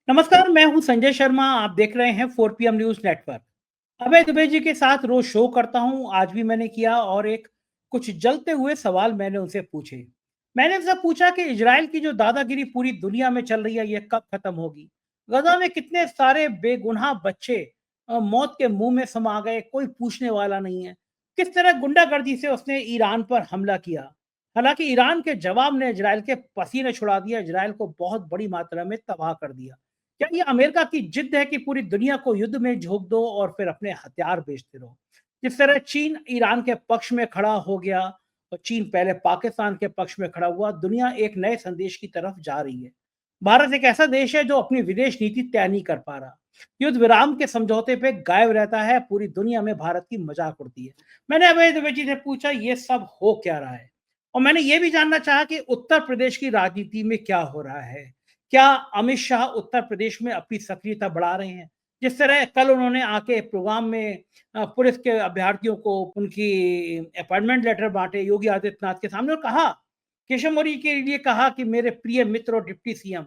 नमस्कार, मैं हूं संजय शर्मा। आप देख रहे हैं 4 PM न्यूज नेटवर्क। अभय दुबे जी के साथ रोज शो करता हूं। आज भी मैंने किया और एक कुछ जलते हुए सवाल मैंने उनसे पूछे। मैंने उनसे पूछा कि इजराइल की जो दादागिरी पूरी दुनिया में चल रही है, ये कब खत्म होगी? गजा में कितने सारे बेगुनाह बच्चे मौत के मुंह में समा गए, कोई पूछने वाला नहीं है। किस तरह गुंडागर्दी से उसने ईरान पर हमला किया। हालांकि ईरान के जवाब ने इजराइल के पसीने छुड़ा दिया, इजराइल को बहुत बड़ी मात्रा में तबाह कर दिया। क्या ये अमेरिका की जिद है कि पूरी दुनिया को युद्ध में झोंक दो और फिर अपने हथियार बेचते रहो? जिस तरह चीन ईरान के पक्ष में खड़ा हो गया और चीन पहले पाकिस्तान के पक्ष में खड़ा हुआ, दुनिया एक नए संदेश की तरफ जा रही है। भारत एक ऐसा देश है जो अपनी विदेश नीति तय नहीं कर पा रहा, युद्ध विराम के समझौते पे गायब रहता है, पूरी दुनिया में भारत की मजाक उड़ती है। मैंने अभय द्विवेदी जी से पूछा ये सब हो क्या रहा है, और मैंने ये भी जानना चाहा कि उत्तर प्रदेश की राजनीति में क्या हो रहा है। क्या अमित शाह उत्तर प्रदेश में अपनी सक्रियता बढ़ा रहे हैं? जिस तरह कल उन्होंने आके प्रोग्राम में पुलिस के अभ्यर्थियों को उनकी अपॉइंटमेंट लेटर बांटे योगी आदित्यनाथ के सामने और कहा, केशव मौर्य के लिए कहा कि मेरे प्रिय मित्र और डिप्टी सीएम।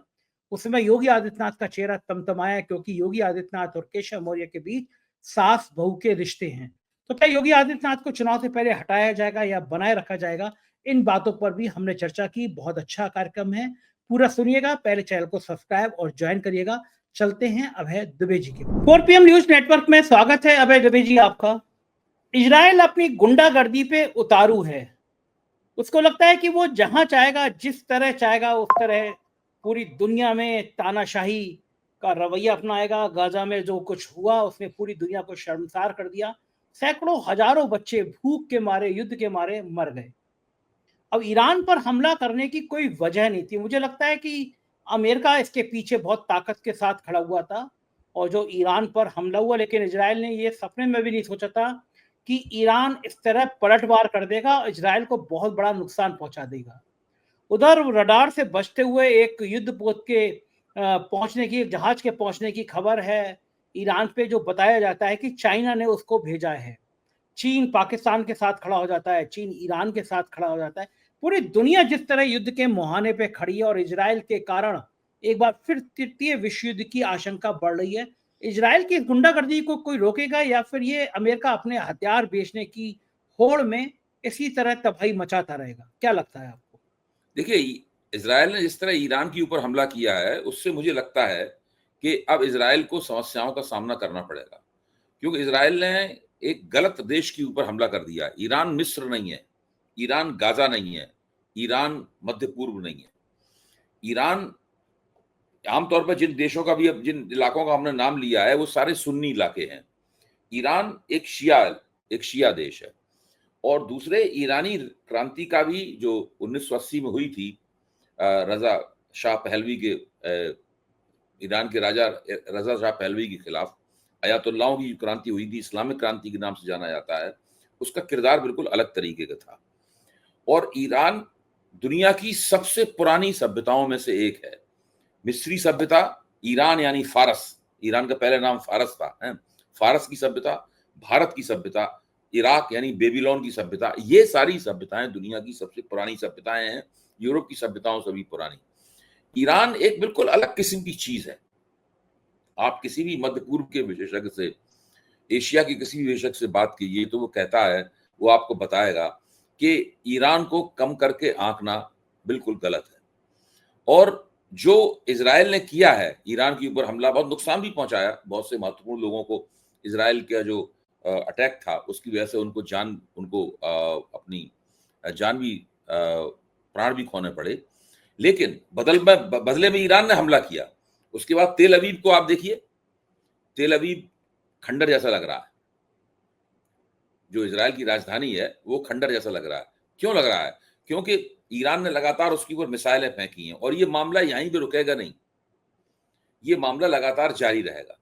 उस समय योगी आदित्यनाथ का चेहरा तमतमाया, क्योंकि योगी आदित्यनाथ और केशव मौर्य के बीच सास बहू के रिश्ते हैं। तो क्या योगी आदित्यनाथ को चुनाव से पहले हटाया जाएगा या बनाए रखा जाएगा? इन बातों पर भी हमने चर्चा की। बहुत अच्छा कार्यक्रम है, पूरा सुनिएगा। पहले चैनल को सब्सक्राइब और ज्वाइन करिएगा। चलते हैं अभय दुबे जी के पास। 4 PM न्यूज नेटवर्क में स्वागत है अभय दुबे जी आपका। इजराइल अपनी गुंडागर्दी पे उतारू है। उसको लगता है कि वो जहां चाहेगा, जिस तरह चाहेगा, उस तरह पूरी दुनिया में तानाशाही का रवैया अपनाएगा। गाजा में जो कुछ हुआ उसने पूरी दुनिया को शर्मसार कर दिया। सैकड़ों हजारों बच्चे भूख के मारे, युद्ध के मारे मर गए। अब ईरान पर हमला करने की कोई वजह नहीं थी। मुझे लगता है कि अमेरिका इसके पीछे बहुत ताकत के साथ खड़ा हुआ था और जो ईरान पर हमला हुआ, लेकिन इजराइल ने ये सपने में भी नहीं सोचा था कि ईरान इस तरह पलटवार कर देगा और इजराइल को बहुत बड़ा नुकसान पहुंचा देगा। उधर रडार से बचते हुए एक युद्धपोत के पहुंचने की, जहाज के पहुंचने की खबर है ईरान पे, जो बताया जाता है कि चाइना ने उसको भेजा है। चीन पाकिस्तान के साथ खड़ा हो जाता है, चीन ईरान के साथ खड़ा हो जाता है। पूरी दुनिया जिस तरह युद्ध के मुहाने पे खड़ी है और इजराइल के कारण एक बार फिर तृतीय विश्व युद्ध की आशंका बढ़ रही है। इजराइल की गुंडागर्दी को कोई रोकेगा या फिर ये अमेरिका अपने हथियार बेचने की होड़ में इसी तरह तबाही मचाता रहेगा? क्या लगता है आपको? देखिए, इज़राइल ने जिस तरह ईरान के ऊपर हमला किया है, उससे मुझे लगता है कि अब इज़राइल को समस्याओं का सामना करना पड़ेगा। क्योंकि इज़राइल ने एक गलत देश के ऊपर हमला कर दिया। ईरान मिस्र नहीं है, ईरान गाज़ा नहीं है, ईरान मध्य पूर्व नहीं है। ईरान आमतौर पर जिन देशों का भी, अब जिन इलाकों का हमने नाम लिया है, वो सारे सुन्नी इलाके हैं। ईरान एक शिया देश है। और दूसरे, ईरानी क्रांति का भी जो 1980 में हुई थी, रज़ा शाह पहलवी के, ईरान के राजा रज़ा शाह पहलवी के खिलाफ अयातुल्लाहों की क्रांति हुई थी, इस्लामिक क्रांति के नाम से जाना जाता है। उसका किरदार बिल्कुल अलग तरीके का था। और ईरान दुनिया की सबसे पुरानी सभ्यताओं में से एक है। मिस्री सभ्यता, ईरान यानी फारस, ईरान का पहला नाम फारस था, है? फारस की सभ्यता, भारत की सभ्यता, इराक यानी बेबीलोन की सभ्यता, ये सारी सभ्यताएं दुनिया की सबसे पुरानी सभ्यताएं हैं। यूरोप की सभ्यताओं से भी पुरानी। ईरान एक बिल्कुल अलग किस्म की चीज है। आप किसी भी मध्य पूर्व के विशेषज्ञ से, एशिया के किसी भी विशेषज्ञ से बात कीजिए तो वो कहता है, वो आपको बताएगा कि ईरान को कम करके आंकना बिल्कुल गलत है। और जो इजराइल ने किया है ईरान के ऊपर हमला, बहुत नुकसान भी पहुंचाया। बहुत से महत्वपूर्ण लोगों को इजराइल का जो अटैक था उसकी वजह से उनको अपनी जान भी, प्राण भी खोने पड़े। लेकिन बदले में ईरान ने हमला किया। उसके बाद तेल अवीव को आप देखिए, तेल अवीव खंडर जैसा लग रहा है। जो इजराइल की राजधानी है वो खंडर जैसा लग रहा है। क्यों लग रहा है? क्योंकि ईरान ने लगातार उसके ऊपर मिसाइलें फेंकी हैं और ये मामला यहीं पे रुकेगा नहीं, ये मामला लगातार जारी रहेगा।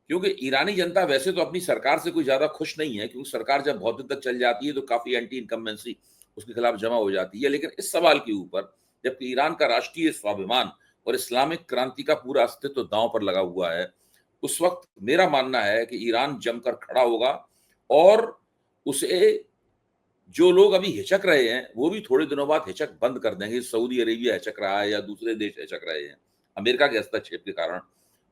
क्योंकि ईरानी जनता वैसे तो अपनी सरकार से कोई ज्यादा खुश नहीं है, क्योंकि सरकार जब बहुत दिन तक चल जाती है तो काफी एंटी इनकम्बेंसी उसके खिलाफ जमा हो जाती है। लेकिन इस सवाल के ऊपर, जबकि ईरान का राष्ट्रीय स्वाभिमान और इस्लामिक क्रांति का पूरा अस्तित्व दांव पर लगा हुआ है, उस वक्त मेरा मानना है कि ईरान जमकर खड़ा होगा। और उसे, जो लोग अभी हिचक रहे हैं वो भी थोड़े दिनों बाद हिचक बंद कर देंगे। सऊदी अरेबिया हिचक रहा है या दूसरे देश हिचक रहे हैं, अमेरिका के हस्तक्षेप के कारण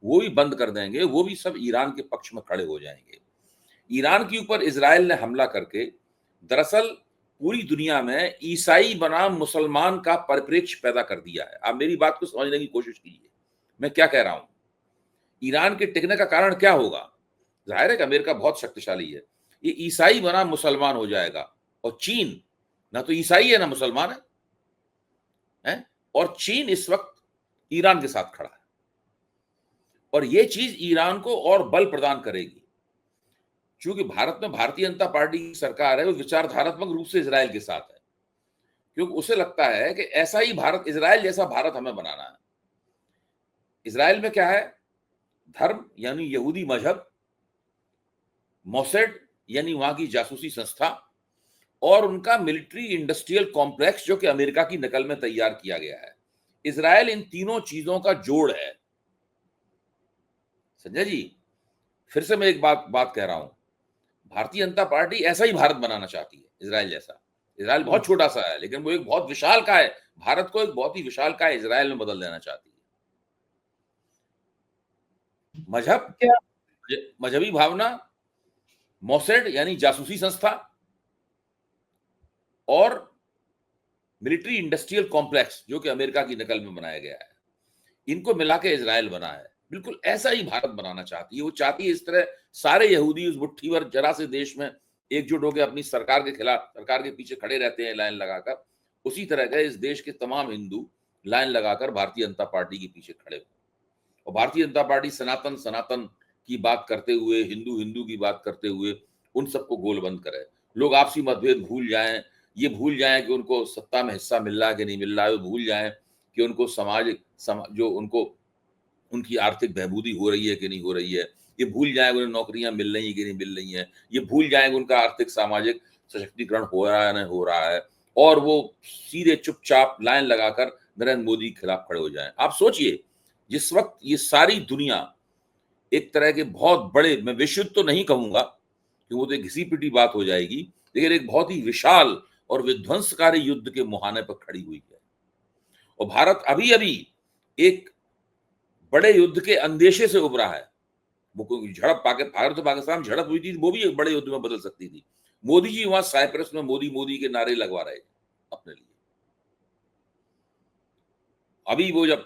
वो भी बंद कर देंगे, वो भी सब ईरान के पक्ष में खड़े हो जाएंगे। ईरान के ऊपर इजराइल ने हमला करके दरअसल पूरी दुनिया में ईसाई बनाम मुसलमान का परिप्रेक्ष्य पैदा कर दिया है। आप मेरी बात को समझने की कोशिश कीजिए, मैं क्या कह रहा हूं। ईरान के टिकने का कारण क्या होगा? जाहिर है कि अमेरिका बहुत शक्तिशाली है, ये ईसाई बनाम मुसलमान हो जाएगा। और चीन ना तो ईसाई है ना मुसलमान है? और चीन इस वक्त ईरान के साथ खड़ा है और ये चीज ईरान को और बल प्रदान करेगी। क्योंकि भारत में भारतीय जनता पार्टी की सरकार है, वो विचारधारात्मक रूप से इजराइल के साथ है, क्योंकि उसे लगता है कि ऐसा ही भारत, इजराइल जैसा भारत हमें बनाना है। इजराइल में क्या है? धर्म यानी यहूदी मजहब, मोसेड यानी वहां की जासूसी संस्था, और उनका मिलिट्री इंडस्ट्रियल कॉम्प्लेक्स जो कि अमेरिका की नकल में तैयार किया गया है। इजराइल इन तीनों चीजों का जोड़ है। संजय जी, फिर से मैं एक बात कह रहा हूं, भारतीय जनता पार्टी ऐसा ही भारत बनाना चाहती है, इजराइल जैसा। इजराइल बहुत छोटा सा है, लेकिन वो एक बहुत विशाल का है, भारत को एक बहुत ही विशाल का इजराइल में बदल देना चाहती है। मजहब, क्या मजहबी भावना, मोसेड यानी जासूसी संस्था, और मिलिट्री इंडस्ट्रियल कॉम्प्लेक्स जो कि अमेरिका की नकल में बनाया गया है, इनको मिला के इजराइल बना है। बिल्कुल ऐसा ही भारत बनाना चाहती है। वो चाहती है इस तरह सारे यहूदी उस मुट्ठी भर जरा से देश में एकजुट होकर अपनी सरकार के खिलाफ, सरकार के पीछे खड़े रहते हैं लाइन लगाकर, उसी तरह का इस देश के तमाम हिंदू लाइन लगाकर भारतीय जनता पार्टी के पीछे खड़े हो। और भारतीय जनता पार्टी सनातन सनातन की बात करते हुए, हिंदू हिंदू की बात करते हुए उन सबको गोलबंद करे। लोग आपसी मतभेद भूल जाएं, ये भूल जाएं कि उनको सत्ता में हिस्सा मिल रहा है कि नहीं मिल रहा है, वो भूल जाएं कि उनको जो उनको उनकी आर्थिक बहबूदी हो रही है कि नहीं हो रही है, ये भूल जाएंगे उन्हें नौकरियां मिल रही है कि नहीं मिल रही हैं, ये भूल जाएंगे उनका आर्थिक सामाजिक सशक्तिकरण हो रहा है नहीं हो रहा है, और वो सीधे चुपचाप लाइन लगाकर नरेंद्र मोदी के खिलाफ खड़े हो जाएं। आप सोचिए, जिस वक्त ये सारी दुनिया एक तरह के बहुत बड़े, मैं विश्व युद्ध तो नहीं कहूंगा कि वो तो एक घिसी पिटी बात हो जाएगी, लेकिन एक बहुत ही विशाल और विध्वंसकारी युद्ध के मुहाने पर खड़ी हुई है। और भारत अभी अभी एक बड़े युद्ध के अंदेशे से उभरा है। वो कोई झड़प भारत और पाकिस्तान झड़प हुई थी, वो भी एक बड़े युद्ध में बदल सकती थी। मोदी जी वहां साइप्रस में मोदी मोदी के नारे लगवा रहे अपने लिए। अभी वो जब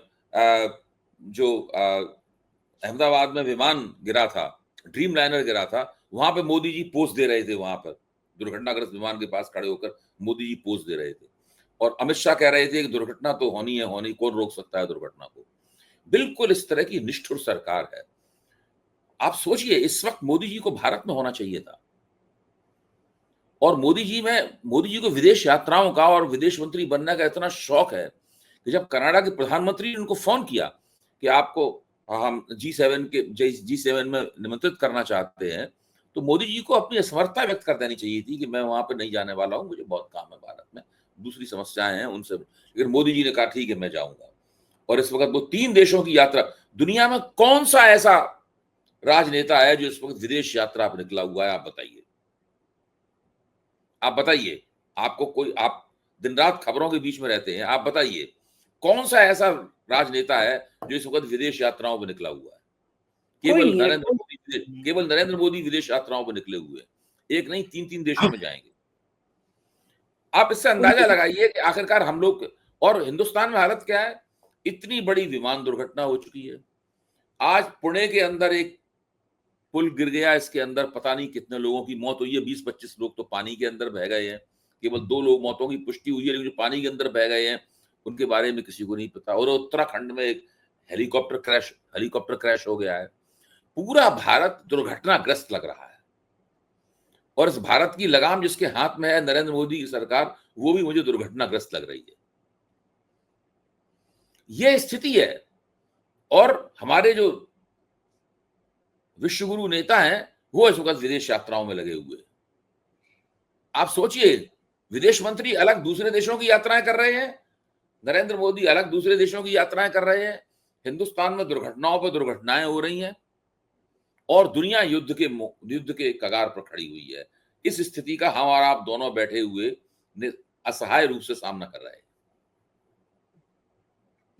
अहमदाबाद में विमान गिरा था, ड्रीम लाइनर गिरा था, वहां पे मोदी जी पोज दे रहे थे, वहां पर दुर्घटनाग्रस्त विमान के पास खड़े होकर मोदी जी पोज दे रहे थे। और अमित शाह कह रहे थे कि दुर्घटना तो होनी है, होनी, कौन रोक सकता है दुर्घटना को। बिल्कुल इस तरह की निष्ठुर सरकार है। आप सोचिए, इस वक्त मोदी जी को भारत में होना चाहिए था। और मोदी जी को विदेश यात्राओं का और विदेश मंत्री बनने का इतना शौक है कि जब कनाडा के प्रधानमंत्री ने उनको फोन किया कि आपको हम G7 में निमंत्रित करना चाहते हैं, तो मोदी जी को अपनी असमर्थता व्यक्त कर देनी चाहिए थी कि मैं वहां पर नहीं जाने वाला हूं, मुझे बहुत काम है भारत में, दूसरी समस्याएं हैं उनसे। लेकिन मोदी जी ने कहा ठीक है मैं जाऊंगा। और इस वक्त वो 3 देशों की यात्रा, दुनिया में कौन सा ऐसा राजनेता है जो इस वक्त विदेश यात्रा पर निकला हुआ है? आप बताइए, आप बताइए। आपको कोई, आप दिन रात खबरों के बीच में रहते हैं, आप बताइए कौन सा ऐसा राजनेता है जो इस वक्त विदेश यात्राओं पर निकला हुआ है? कोई नहीं है कोई। केवल नरेंद्र मोदी विदेश यात्राओं पर निकले हुए हैं। एक नहीं, 3-3 देशों में जाएंगे। आप इससे अंदाजा लगाइए कि आखिरकार हम लोग, और हिंदुस्तान में हालत क्या है। इतनी बड़ी विमान दुर्घटना हो चुकी है। आज पुणे के अंदर एक पुल गिर गया, इसके अंदर पता नहीं कितने लोगों की मौत हुई है। 20-25 लोग तो पानी के अंदर बह गए हैं। केवल 2 लोग मौतों की पुष्टि हुई है, लेकिन जो पानी के अंदर बह गए हैं उनके बारे में किसी को नहीं पता। और उत्तराखंड में एक हेलीकॉप्टर क्रैश हो गया है। पूरा भारत दुर्घटनाग्रस्त लग रहा है। और इस भारत की लगाम जिसके हाथ में है, नरेंद्र मोदी की सरकार, वो भी मुझे दुर्घटनाग्रस्त लग रही है। ये स्थिति है। और हमारे जो विश्वगुरु नेता हैं वो इस वक्त विदेश यात्राओं में लगे हुए हैं। आप सोचिए, विदेश मंत्री अलग दूसरे देशों की यात्राएं कर रहे हैं, नरेंद्र मोदी अलग दूसरे देशों की यात्राएं कर रहे हैं। हिंदुस्तान में दुर्घटनाओं पर दुर्घटनाएं हो रही हैं और दुनिया युद्ध के कगार पर खड़ी हुई है। इस स्थिति का हम और आप दोनों बैठे हुए असहाय रूप से सामना कर रहे हैं।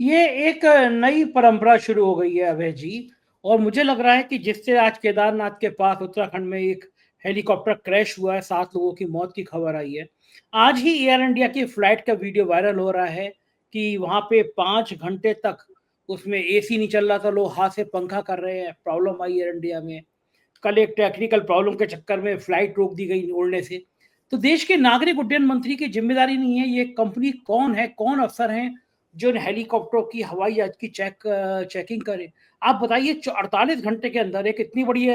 ये एक नई परंपरा शुरू हो गई है अभय जी। और मुझे लग रहा है कि जिससे आज केदारनाथ के पास उत्तराखंड में एक हेलीकॉप्टर क्रैश हुआ है, 7 लोगों की मौत की खबर आई है। आज ही एयर इंडिया की फ्लाइट का वीडियो वायरल हो रहा है कि वहां पे 5 घंटे तक उसमें एसी नहीं चल रहा था, लोग हाथ से पंखा कर रहे हैं, प्रॉब्लम आई एयर इंडिया में। कल एक टेक्निकल प्रॉब्लम के चक्कर में फ्लाइट रोक दी गई उड़ने से। तो देश के नागरिक उड्डयन मंत्री की जिम्मेदारी नहीं है, ये कंपनी कौन है, कौन अफसर हैं जो इन हेलीकॉप्टरों की हवाई जहाज की चेकिंग करे। आप बताइए, 48 घंटे के अंदर एक इतनी बड़ी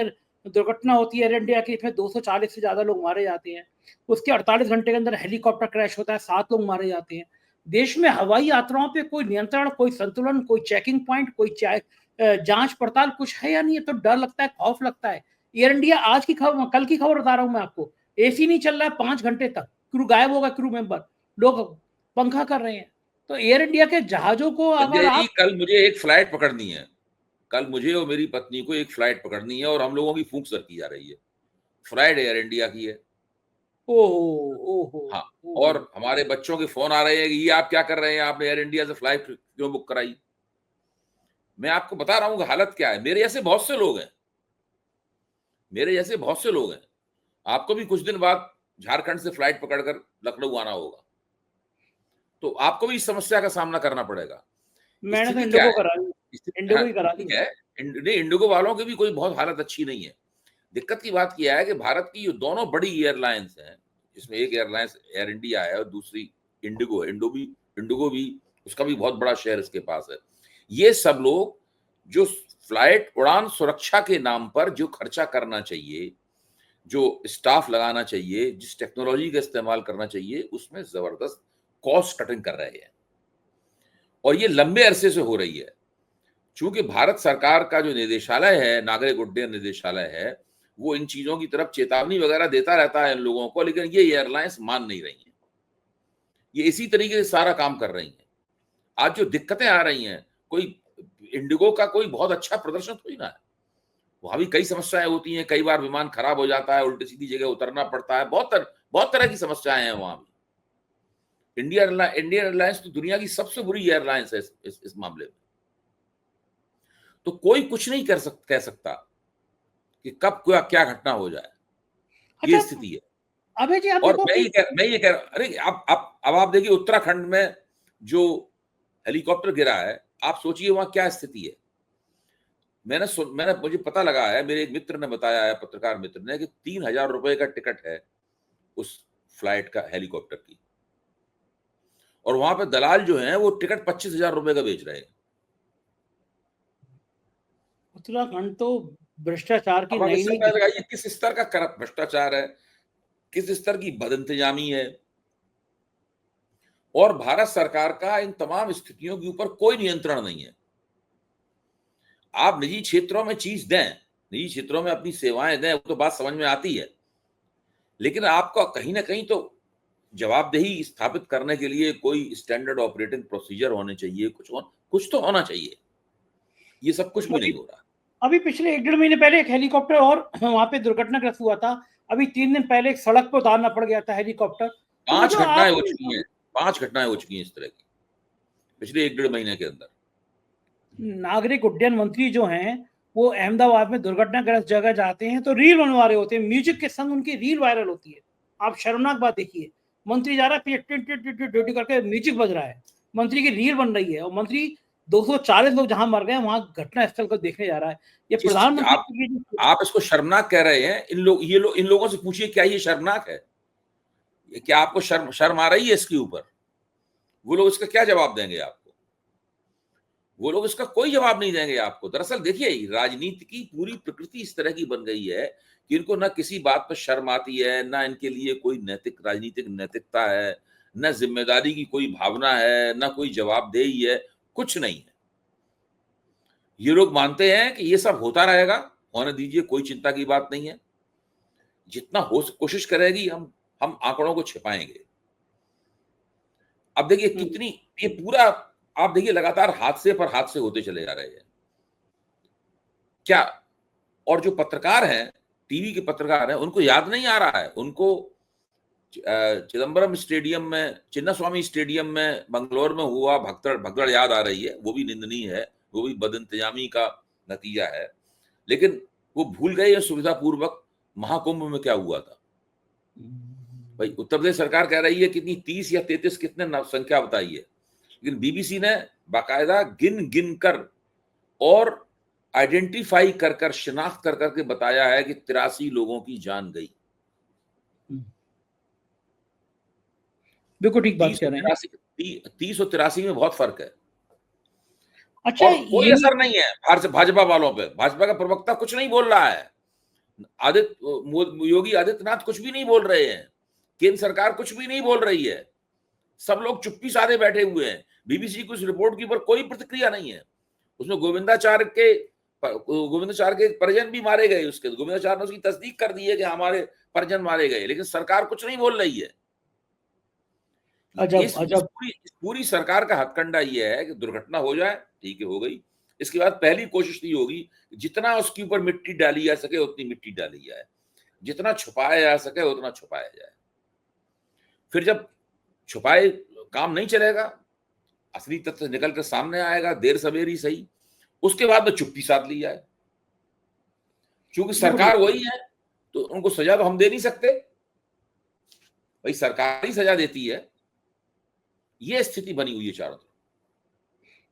दुर्घटना होती है एयर इंडिया की, इसमें 240 से ज्यादा लोग मारे जाते हैं। उसके 48 घंटे के अंदर हेलीकॉप्टर क्रैश होता है, 7 लोग मारे जाते हैं। देश में हवाई यात्राओं पे कोई नियंत्रण, कोई संतुलन, कोई चेकिंग पॉइंट, कोई जांच पड़ताल कुछ है या नहीं है? तो डर लगता है, खौफ लगता है। एयर इंडिया आज की खबर, कल की खबर बता रहा हूं मैं आपको, एसी नहीं चल रहा है 5 घंटे तक, क्रू गायब होगा, क्रू मेंबर, लोग पंखा कर रहे हैं। तो एयर इंडिया के जहाजों को अगर संजय जी, आप कल मुझे एक फ्लाइट पकड़नी है। कल मुझे और मेरी पत्नी को एक फ्लाइट पकड़नी है और हम लोगों की फूंक सर की जा रही है। फ्लाइट एयर इंडिया की है। ओहो, ओहो, हाँ, ओहो। और हमारे बच्चों के फोन आ रहे हैं कि ये आप क्या कर रहे हैं, आपने एयर इंडिया से फ्लाइट क्यों बुक कराई। मैं आपको बता रहा हूं कि हालत क्या है। मेरे जैसे बहुत से लोग हैं, मेरे जैसे बहुत से लोग हैं। आपको भी कुछ दिन बाद झारखंड से फ्लाइट पकड़कर लखनऊ आना होगा, तो आपको भी इस समस्या का सामना करना पड़ेगा। मैंने तो स्थिति क्या इंडिगो है? करा ली, हाँ, इंडिगो ही करा ली। ठीक है। नहीं, इंडिगो वालों की भी कोई बहुत हालत अच्छी नहीं है। दिक्कत की बात यह है कि भारत की जो दोनों बड़ी एयरलाइंस हैं, जिसमें एक एयरलाइंस एयर इंडिया है और दूसरी इंडिगो है। इंडिगो भी, उसका भी बहुत बड़ा शेयर इसके पास है। ये सब लोग जो फ्लाइट उड़ान सुरक्षा के नाम पर जो खर्चा करना चाहिए, जो स्टाफ लगाना चाहिए, जिस टेक्नोलॉजी का इस्तेमाल करना चाहिए, उसमें जबरदस्त कॉस्ट कटिंग कर रहे हैं और ये लंबे अरसे से हो रही है। चूंकि भारत सरकार का जो निदेशालय है, नागरिक उड्डयन निदेशालय है, वो इन चीजों की तरफ चेतावनी वगैरह देता रहता है इन लोगों को, लेकिन ये एयरलाइंस मान नहीं रही हैं। ये इसी तरीके से सारा काम कर रही हैं। आज जो दिक्कतें आ रही हैं, कोई इंडिगो का कोई बहुत अच्छा प्रदर्शन थोड़ी ना है। वहां भी कई समस्याएं होती हैं, कई बार विमान खराब हो जाता है, उल्टी सीधी जगह उतरना पड़ता है, बहुत तरह की समस्याएं हैं वहां भी। इंडियन एयरलाइंस तो दुनिया की सबसे बुरी एयरलाइंस है इस मामले में। तो कोई कुछ नहीं कह सकता कि कब क्या क्या घटना हो जाए। ये अच्छा स्थिति है। अभय जी, आप और देखो कि मैं ये कह रहा, अरे अब आप देखिए उत्तराखंड में जो हेलीकॉप्टर गिरा है, आप सोचिए वहां क्या स्थिति है। मैंने मुझे पता लगा है, मेरे एक मित्र ने बताया है, पत्रकार मित्र ने, कि 3,000 रुपए का टिकट है उस फ्लाइट का, हेलीकॉप्टर की। और वहां पे दलाल जो है वो टिकट 25,000 रुपए का बेच रहे हैं। उत्तराखंड तो भ्रष्टाचार की अब आप नई इससे नई, पता लगाइए किस स्तर का करप्ट भ्रष्टाचार है, किस स्तर की बदइंतजामी है। और भारत सरकार का इन तमाम स्थितियों के ऊपर कोई नियंत्रण नहीं है। आप निजी क्षेत्रों में चीज दें, निजी क्षेत्रों में अपनी सेवाएं दें, वो तो बात समझ में आती है, लेकिन आपका कहीं ना कहीं तो जवाबदेही स्थापित करने के लिए कोई स्टैंडर्ड ऑपरेटिंग प्रोसीजर होने चाहिए, कुछ तो होना चाहिए। ये सब कुछ भी अभी नहीं हो रहा। अभी पिछले 1 डेढ़ महीने पहले एक हेलीकॉप्टर और वहां पे दुर्घटनाग्रस्त हुआ था। अभी 3 दिन पहले एक सड़क पर उतारना पड़ गया था हेलीकॉप्टर। तो पांच मतलब घटनाएं आप, हो चुकी हैं। 5 घटनाएं हो चुकी हैं इस तरह की पिछले 1 डेढ़ महीने के अंदर। नागरिक उड्डयन मंत्री जो हैं, वो अहमदाबाद में दुर्घटनाग्रस्त जगह जाते हैं तो रील बनवा रहे होते हैं, म्यूजिक के संग उनकी रील वायरल होती है। आप शर्मनाक बात देखिए, मंत्री जा रहा है, tit tit tit tit tit करके म्यूजिक बज रहा है, मंत्री की रील बन रही है, और मंत्री 240 लोग जहां मर गए वहां घटना स्थल को देखने जा रहा है। ये जिस प्रधानमंत्री आप की आप इसको शर्मनाक कह रहे हैं, इन लोगों से पूछिए क्या ये शर्मनाक है? क्या आपको शर्म शर्म आ रही है इसके ऊपर? वो लोग इसका क्या जवाब देंगे आपको? वो लोग इसका कोई जवाब नहीं देंगे आपको। दरअसल देखिए, राजनीति की पूरी प्रकृति इस तरह की बन गई है कि इनको ना किसी बात पर शर्म आती है, ना इनके लिए कोई राजनीतिक नैतिकता है, ना जिम्मेदारी की कोई भावना है, ना कोई जवाबदेही है, कुछ नहीं है। ये लोग मानते हैं कि ये सब होता रहेगा, होने दीजिए, कोई चिंता की बात नहीं है। जितना हो कोशिश करेगी, हम आंकड़ों को छिपाएंगे। अब देखिए कितनी, ये पूरा, आप देखिए लगातार हादसे पर हादसे होते चले जा रहे हैं। क्या, और जो पत्रकार हैं, टीवी के पत्रकार हैं, उनको याद नहीं आ रहा है, उनको चिदम्बरम स्टेडियम में, चिन्नास्वामी स्टेडियम में बंगलोर में हुआ भगदड़ भगदड़ याद आ रही है, वो भी निंदनीय है, वो भी बदइंतजामी का नतीजा है। लेकिन वो भूल गए सुविधापूर्वक महाकुंभ में क्या हुआ था। भाई उत्तर प्रदेश सरकार कह रही है कितनी 30 या 33 कितने संख्या बताई है, लेकिन बीबीसी ने बाकायदा गिन गिन कर और आइडेंटिफाई कर कर, शिनाख्त कर करके बताया है कि 83 लोगों की जान गई। बिल्कुल ठीक बात कह रहे हैं। 30 और 83 में बहुत फर्क है। अच्छा, और कोई असर नहीं है भाजपा वालों पे। भाजपा का प्रवक्ता कुछ नहीं बोल रहा है, योगी आदित्यनाथ कुछ भी नहीं बोल रहे हैं, केंद्र सरकार कुछ भी नहीं बोल रही है, सब लोग चुप्पी साधे बैठे हुए हैं। बीबीसी की उस रिपोर्ट के ऊपर कोई प्रतिक्रिया नहीं है। उसमें गोविंदाचार्य के परिजन भी मारे गए, उसके गोविंदाचार्य ने उसकी तस्दीक कर दी है कि हमारे परिजन मारे गए, लेकिन सरकार कुछ नहीं बोल रही है। इस पूरी सरकार का हथकंडा ये है कि दुर्घटना हो जाए, ठीक है, हो गई, इसके बाद पहली कोशिश ये होगी जितना उसके ऊपर मिट्टी डाली जा सके उतनी मिट्टी डाली जाए, जितना छुपाया जा सके उतना छुपाया जाए। फिर जब छुपाए काम नहीं चलेगा, असली तथ्य निकल कर सामने आएगा, देर सवेर ही सही, उसके बाद में चुप्पी साध ली जाए। क्योंकि सरकार वही है तो उनको सजा तो हम दे नहीं सकते, भाई सरकार ही सजा देती है। ये स्थिति बनी हुई है चारों तरफ।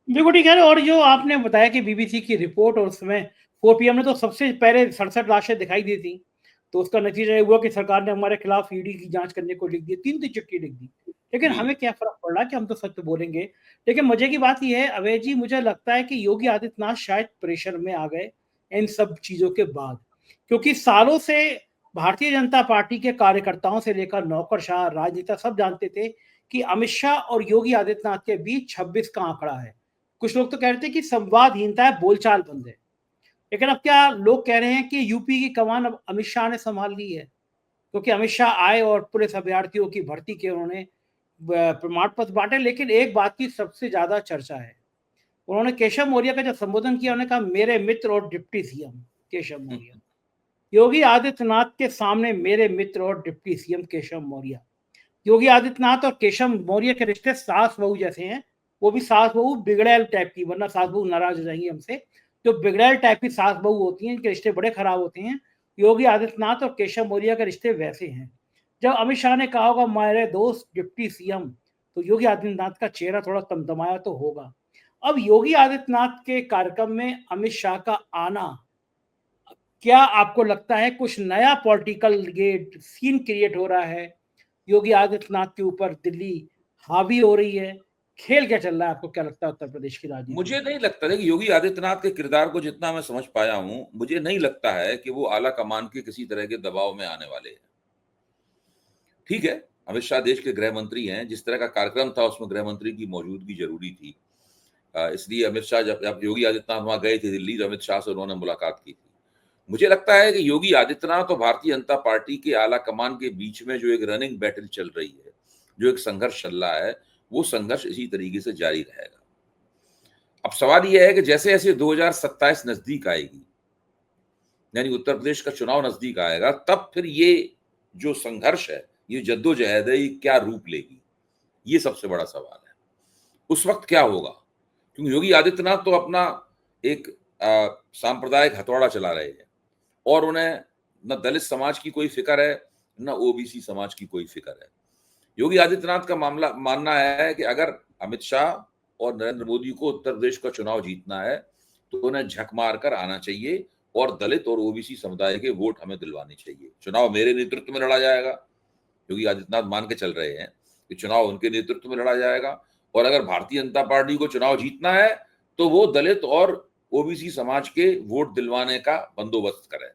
बिल्कुल ठीक है। और जो आपने बताया कि बीबीसी की रिपोर्ट और उसमें 4 पीएम ने तो सबसे पहले 67 लाशें दिखाई दी थी, तो उसका नतीजा ये हुआ कि सरकार ने हमारे खिलाफ ईडी की जांच करने को लिख दी, 3 चिट्ठी लिख दी। लेकिन हमें क्या फर्क पड़ रहा कि हम तो सत्य बोलेंगे। लेकिन मजे की बात यह है अवय जी, मुझे लगता है कि योगी आदित्यनाथ शायद प्रेशर में आ गए इन सब चीजों के बाद, क्योंकि सालों से भारतीय जनता पार्टी के कार्यकर्ताओं से लेकर नौकरशाह, राजनेता सब जानते थे कि अमित शाह और योगी आदित्यनाथ के बीच 26 का आंकड़ा है। कुछ लोग तो कह रहे थे कि संवादहीनता है, बोलचाल बंद है। लेकिन अब क्या लोग कह रहे हैं कि यूपी की कमान अब अमित शाह ने संभाल ली है, क्योंकि अमित शाह आए और पुलिस अभ्यर्थियों की भर्ती के उन्होंने प्रमाण पत्र बांटे। लेकिन एक बात की सबसे ज्यादा चर्चा है, उन्होंने केशव मौर्य का जब संबोधन किया, उन्होंने कहा मेरे मित्र और डिप्टी सीएम केशव मौर्य। योगी आदित्यनाथ के सामने मेरे मित्र और डिप्टी सीएम केशव मौर्य। योगी आदित्यनाथ और केशव मौर्य के रिश्ते सास बहू जैसे हैं, वो भी सास बहू बिगड़ैल टाइप की, वरना सास बहू नाराज हो जाएंगी हमसे। जो बिगड़ैल टाइप की सास बहू होती हैं, इनके रिश्ते बड़े खराब होते हैं। योगी आदित्यनाथ और केशव मौर्य के रिश्ते वैसे हैं। जब अमित शाह ने कहा होगा मेरे दोस्त डिप्टी सीएम, तो योगी आदित्यनाथ का चेहरा थोड़ा तमतमाया तो होगा। अब योगी आदित्यनाथ के कार्यक्रम में अमित शाह का आना, क्या आपको लगता है कुछ नया पॉलिटिकल ये सीन क्रिएट हो रहा है? योगी आदित्यनाथ के ऊपर दिल्ली हावी हो रही है, खेल क्या चल रहा है? आपको क्या लगता है उत्तर प्रदेश की राजनीति? मुझे नहीं लगता है कि योगी आदित्यनाथ के किरदार को जितना मैं समझ पाया हूं, मुझे नहीं लगता है कि वो आला कमान के किसी तरह के दबाव में आने वाले हैं। ठीक है, अमित शाह देश के गृह मंत्री हैं, जिस तरह का कार्यक्रम था उसमें गृह मंत्री की मौजूदगी जरूरी थी, इसलिए अमित शाह जब योगी आदित्यनाथ वहां गए थे दिल्ली, तो अमित शाह से उन्होंने मुलाकात की थी। मुझे लगता है कि योगी आदित्यनाथ और भारतीय जनता पार्टी के आला कमान के बीच में जो एक रनिंग बैटल चल रही है, जो एक संघर्ष चल रहा है, वो संघर्ष इसी तरीके से जारी रहेगा। अब सवाल यह है कि जैसे जैसे 2027 नजदीक आएगी, यानी उत्तर प्रदेश का चुनाव नजदीक आएगा, तब फिर ये जो संघर्ष है, ये जद्दोजहद है, ये क्या रूप लेगी, ये सबसे बड़ा सवाल है। उस वक्त क्या होगा, क्योंकि योगी आदित्यनाथ तो अपना एक सांप्रदायिक हथौड़ा चला रहे हैं और उन्हें न दलित समाज की कोई फिक्र है, न ओबीसी समाज की कोई फिक्र है। योगी आदित्यनाथ का मानना है कि अगर अमित शाह और नरेंद्र मोदी को उत्तर प्रदेश का चुनाव जीतना है तो उन्हें झक मार कर आना चाहिए और दलित और ओबीसी समुदाय के वोट हमें दिलवाने चाहिए। चुनाव मेरे नेतृत्व में लड़ा जाएगा, योगी आदित्यनाथ मान के चल रहे हैं कि चुनाव उनके नेतृत्व में लड़ा जाएगा, और अगर भारतीय जनता पार्टी को चुनाव जीतना है तो वो दलित और ओबीसी समाज के वोट दिलवाने का बंदोबस्त करें।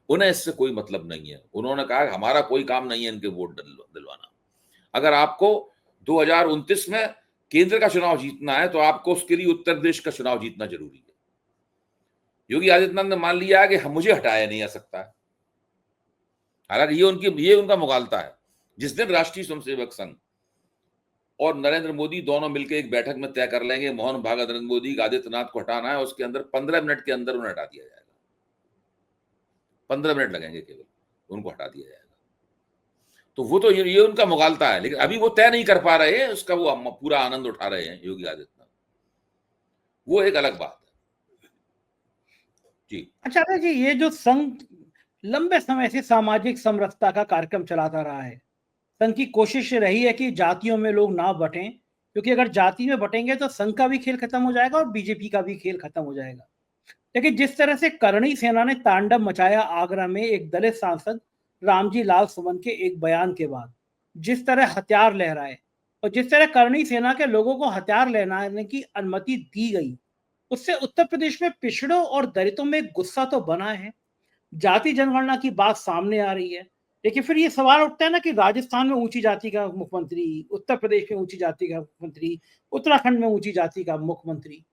उन्हें इससे कोई मतलब नहीं है। उन्होंने कहा हमारा कोई काम नहीं है इनके वोट दिलवाना। अगर आपको 2029 में केंद्र का चुनाव जीतना है तो आपको उसके लिए उत्तर प्रदेश का चुनाव जीतना जरूरी है। योगी आदित्यनाथ ने मान लिया है कि मुझे हटाया नहीं जा सकता है, हालांकि ये उनका मुगालता है। जिस दिन राष्ट्रीय स्वयंसेवक संघ और नरेंद्र मोदी दोनों मिलकर एक बैठक में तय कर लेंगे मोहन भागवत नरेंद्र मोदी आदित्यनाथ को हटाना है, उसके अंदर 15 मिनट के अंदर उन्हें हटा दिया जाएगा। 15 मिनट लगेंगे केवल, उनको हटा दिया जाएगा। तो वो तो ये उनका मुगालता है, लेकिन अभी वो तय नहीं कर पा रहे हैं, उसका वो पूरा आनंद उठा रहे हैं योगी आदित्यनाथ, वो एक अलग बात है जी। अच्छा जी, ये जो संघ लंबे समय से सामाजिक समरसता का कार्यक्रम चलाता रहा है, संघ की कोशिश रही है कि जातियों में लोग ना बटें, क्योंकि अगर जाति में बटेंगे तो संघ का भी खेल खत्म हो जाएगा और बीजेपी का भी खेल खत्म हो जाएगा। लेकिन जिस तरह से करणी सेना ने तांडव मचाया आगरा में एक दलित सांसद रामजी लाल सुमन के एक बयान के बाद, जिस तरह हथियार लहराए और जिस तरह करणी सेना के लोगों को हथियार लहराने की अनुमति दी गई, उससे उत्तर प्रदेश में पिछड़ों और दलितों में गुस्सा तो बना है। जाति जनगणना की बात सामने आ रही है, लेकिन फिर ये सवाल उठता है ना कि राजस्थान में ऊंची जाति का मुख्यमंत्री, उत्तर प्रदेश में ऊंची जाति का मुख्यमंत्री, उत्तराखंड में ऊंची जाति का मुख्यमंत्री।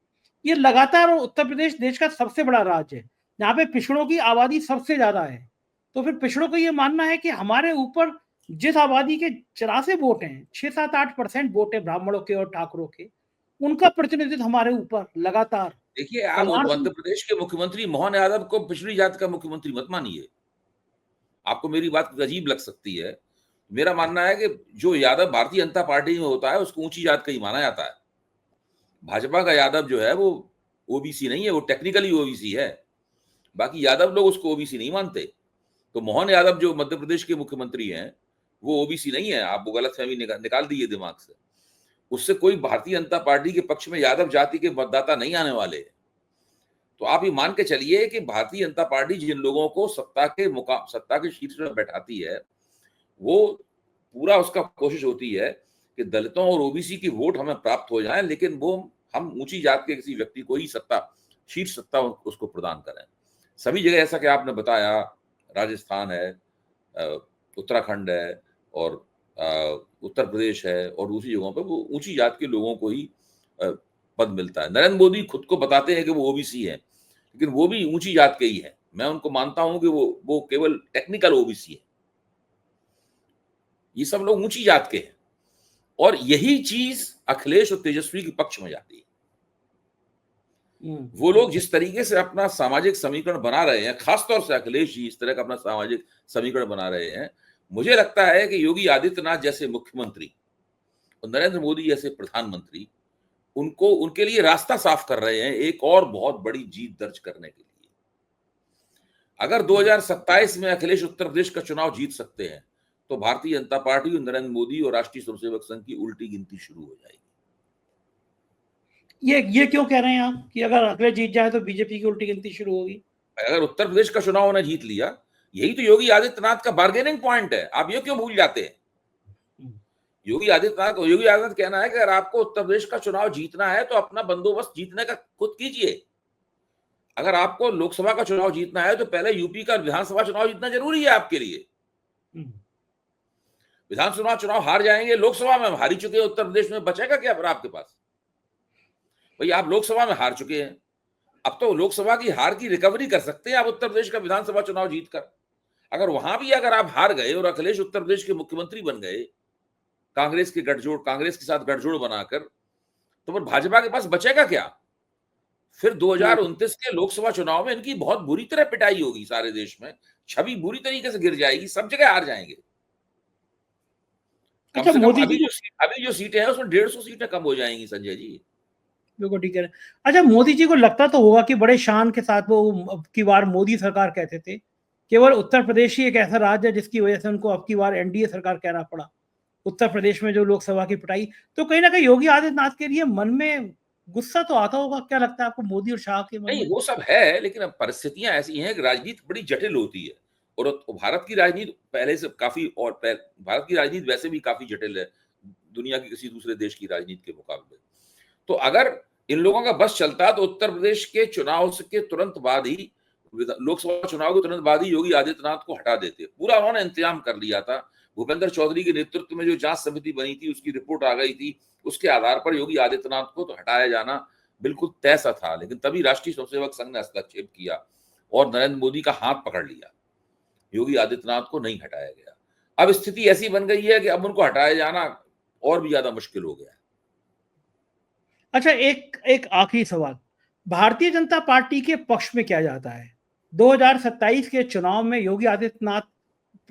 ये लगातार, और उत्तर प्रदेश देश का सबसे बड़ा राज्य है, यहाँ पे पिछड़ों की आबादी सबसे ज्यादा है। तो फिर पिछड़ों को ये मानना है कि हमारे ऊपर जिस आबादी के 84 वोट हैं, 6-7-8% वोट है ब्राह्मणों के और ठाकुरों के, उनका प्रतिनिधित्व हमारे ऊपर लगातार। देखिए, आप कल्याण मध्य सिंह, प्रदेश के मुख्यमंत्री मोहन यादव को पिछड़ी जाति का मुख्यमंत्री मत मानिए। आपको मेरी बात अजीब लग सकती है, मेरा मानना है कि जो यादव भारतीय जनता पार्टी में होता है उसको ऊंची जात का ही माना जाता है। भाजपा का यादव जो है वो ओबीसी नहीं है, वो टेक्निकली ओबीसी है, बाकी यादव लोग उसको ओबीसी नहीं मानते। तो मोहन यादव जो मध्य प्रदेश के मुख्यमंत्री हैं, वो ओबीसी नहीं है, आप वो गलतफहमी निकाल दीजिए दिमाग से। उससे कोई भारतीय जनता पार्टी के पक्ष में यादव जाति के मतदाता नहीं आने वाले हैं। तो आप ये मान के चलिए कि भारतीय जनता पार्टी जिन लोगों को सत्ता के शीर्ष पर बैठाती है, वो पूरा उसका कोशिश होती है कि दलितों और ओबीसी की वोट हमें प्राप्त हो जाए, लेकिन वो हम ऊंची जात के किसी व्यक्ति को ही शीर्ष सत्ता उसको प्रदान करें। सभी जगह ऐसा कि आपने बताया, राजस्थान है, उत्तराखंड है और उत्तर प्रदेश है और दूसरी जगहों पर वो ऊंची जात के लोगों को ही पद मिलता है। नरेंद्र मोदी खुद को बताते हैं कि वो ओबीसी है, लेकिन वो भी ऊंची जात के ही है। मैं उनको मानता हूं कि वो केवल टेक्निकल ओबीसी है। ये सब लोग ऊंची जात के हैं और यही चीज अखिलेश और तेजस्वी के पक्ष में जाती है। वो लोग जिस तरीके से अपना सामाजिक समीकरण बना रहे हैं, खासतौर से अखिलेश जी इस तरह का अपना सामाजिक समीकरण बना रहे हैं, मुझे लगता है कि योगी आदित्यनाथ जैसे मुख्यमंत्री और नरेंद्र मोदी जैसे प्रधानमंत्री उनके लिए रास्ता साफ कर रहे हैं एक और बहुत बड़ी जीत दर्ज करने के लिए। अगर 2027 में अखिलेश उत्तर प्रदेश का चुनाव जीत सकते हैं तो भारतीय जनता पार्टी और नरेंद्र मोदी और राष्ट्रीय स्वयंसेवक संघ की उल्टी गिनती शुरू हो जाएगी। ये क्यों कह रहे हैं आप कि अगर अखिलेश जीत जाए तो बीजेपी की उल्टी गिनती शुरू होगी? अगर उत्तर प्रदेश का चुनाव उन्हें जीत लिया, यही तो योगी आदित्यनाथ का बार्गेनिंग पॉइंट है। आप ये क्यों भूल जाते हैं? योगी आदित्यनाथ कहना है कि अगर आपको उत्तर प्रदेश का चुनाव जीतना है तो अपना बंदोबस्त जीतने का खुद कीजिए। अगर आपको लोकसभा का चुनाव जीतना है तो पहले यूपी का विधानसभा चुनाव जीतना जरूरी है आपके लिए। विधानसभा चुनाव हार जाएंगे, लोकसभा में हार ही चुके हैं, उत्तर प्रदेश में बचेगा क्या फिर आपके पास? भाई आप लोकसभा में हार चुके हैं, अब तो लोकसभा की हार की रिकवरी कर सकते हैं आप उत्तर प्रदेश का विधानसभा चुनाव जीतकर। अगर वहां भी अगर आप हार गए और अखिलेश उत्तर प्रदेश के मुख्यमंत्री बन गए कांग्रेस के साथ गठजोड़ बनाकर, तो फिर भाजपा के पास बचेगा क्या? फिर 2029 के लोकसभा चुनाव में इनकी बहुत बुरी तरह पिटाई होगी, सारे देश में छवि बुरी तरीके से गिर जाएगी, सब जगह हार जाएंगे। कम अच्छा, से कम मोदी अभी जी, जो सीटें हैं उसमें 150 सीटें कम हो जाएंगी संजय जी। बिल्कुल ठीक है। अच्छा, मोदी जी को लगता तो होगा कि बड़े शान के साथ वो अब की बार मोदी सरकार कहते थे, केवल उत्तर प्रदेश ही एक ऐसा राज्य है जिसकी वजह से उनको अब की बार एनडीए सरकार कहना पड़ा। उत्तर प्रदेश में जो लोकसभा की पिटाई, तो कहीं ना कहीं योगी आदित्यनाथ के लिए मन में गुस्सा तो आता होगा। क्या लगता है आपको मोदी और शाह के मन नहीं, में? वो सब है, लेकिन अब परिस्थितियां ऐसी हैं कि राजनीति बड़ी जटिल होती है और भारत की राजनीति पहले से काफी भारत की राजनीति वैसे भी काफी जटिल है दुनिया की किसी दूसरे देश की राजनीति के मुकाबले। तो अगर इन लोगों का बस चलता तो उत्तर प्रदेश के चुनाव के तुरंत बाद ही, लोकसभा चुनाव के तुरंत बाद ही योगी आदित्यनाथ को हटा देते। पूरा उन्होंने इंतजाम कर लिया था। भूपेंद्र चौधरी के नेतृत्व में जो जांच समिति बनी थी उसकी रिपोर्ट आ गई थी, उसके आधार पर योगी आदित्यनाथ को तो हटाया जाना बिल्कुल तय सा था। लेकिन तभी राष्ट्रीय स्वयंसेवक संघ ने हस्तक्षेप किया और नरेंद्र मोदी का हाथ पकड़ लिया, योगी आदित्यनाथ को नहीं हटाया गया। अब स्थिति ऐसी बन गई है कि अब उनको हटाया जाना और भी ज्यादा मुश्किल हो गया है। अच्छा, एक आखिरी सवाल, भारतीय जनता पार्टी के पक्ष में क्या जाता है? 2027 के चुनाव में योगी आदित्यनाथ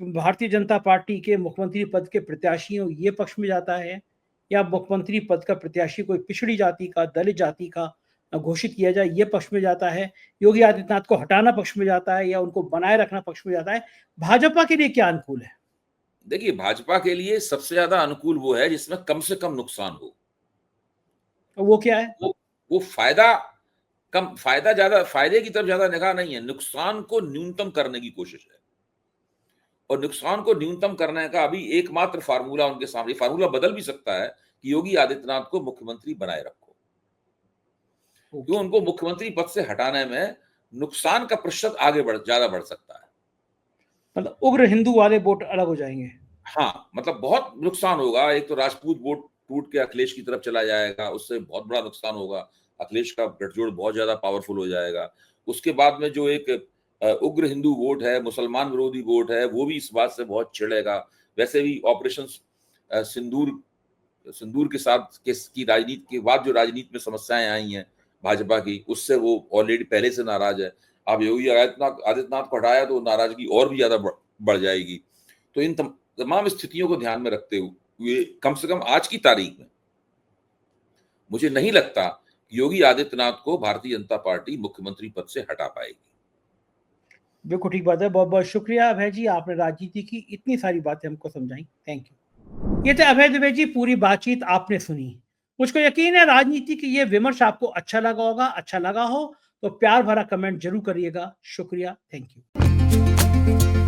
भारतीय जनता पार्टी के मुख्यमंत्री पद के प्रत्याशी हो ये पक्ष में जाता है, या मुख्यमंत्री पद का प्रत्याशी कोई पिछड़ी जाति का, दलित जाति का घोषित किया जाए ये पक्ष में जाता है, योगी आदित्यनाथ को हटाना पक्ष में जाता है, या उनको बनाए रखना पक्ष में जाता है? भाजपा के लिए क्या अनुकूल है? देखिए, भाजपा के लिए सबसे ज्यादा अनुकूल वो है जिसमें कम से कम नुकसान हो। वो क्या है? वो फायदा ज्यादा, फायदे की तरफ ज्यादा निगाह नहीं है, नुकसान को न्यूनतम करने की कोशिश है। और नुकसान को न्यूनतम करने का अभी एकमात्र फार्मूला उनके सामने, फार्मूला बदल भी सकता है कि योगी आदित्यनाथ को मुख्यमंत्री बनाए रखो। क्यों? उनको मुख्यमंत्री पद से हटाने में नुकसान का प्रतिशत ज्यादा बढ़ सकता है। मतलब उग्र हिंदू वाले वोट अलग हो जाएंगे। हाँ, मतलब बहुत नुकसान होगा। एक तो राजपूत वोट टूट के अखिलेश की तरफ चला जाएगा, उससे बहुत बड़ा नुकसान होगा। अखिलेश का गठजोड़ बहुत ज्यादा पावरफुल हो जाएगा। उसके बाद में जो एक उग्र हिंदू वोट है, मुसलमान विरोधी वोट है, वो भी इस बात से बहुत चिढ़ेगा। वैसे भी ऑपरेशन सिंदूर के साथ की राजनीति के बाद जो राजनीति में समस्याएं आई हैं भाजपा की, उससे वो ऑलरेडी पहले से नाराज है। अब योगी आदित्यनाथ को हटाया तो नाराजगी और भी ज्यादा बढ़ जाएगी। तो इन तमाम स्थितियों को ध्यान में रखते हुए कम से कम आज की तारीख में मुझे नहीं लगता कि योगी आदित्यनाथ को भारतीय जनता पार्टी मुख्यमंत्री पद से हटा पाएगी। बिल्कुल ठीक बात है। बहुत बहुत शुक्रिया अभय जी, आपने राजनीति की इतनी सारी बातें हमको समझाई। Thank you. ये थे अभय दुबे जी, पूरी बातचीत आपने सुनी। मुझको यकीन है राजनीति की ये विमर्श आपको अच्छा लगा होगा। अच्छा लगा हो तो प्यार भरा कमेंट जरूर करिएगा। शुक्रिया। Thank you.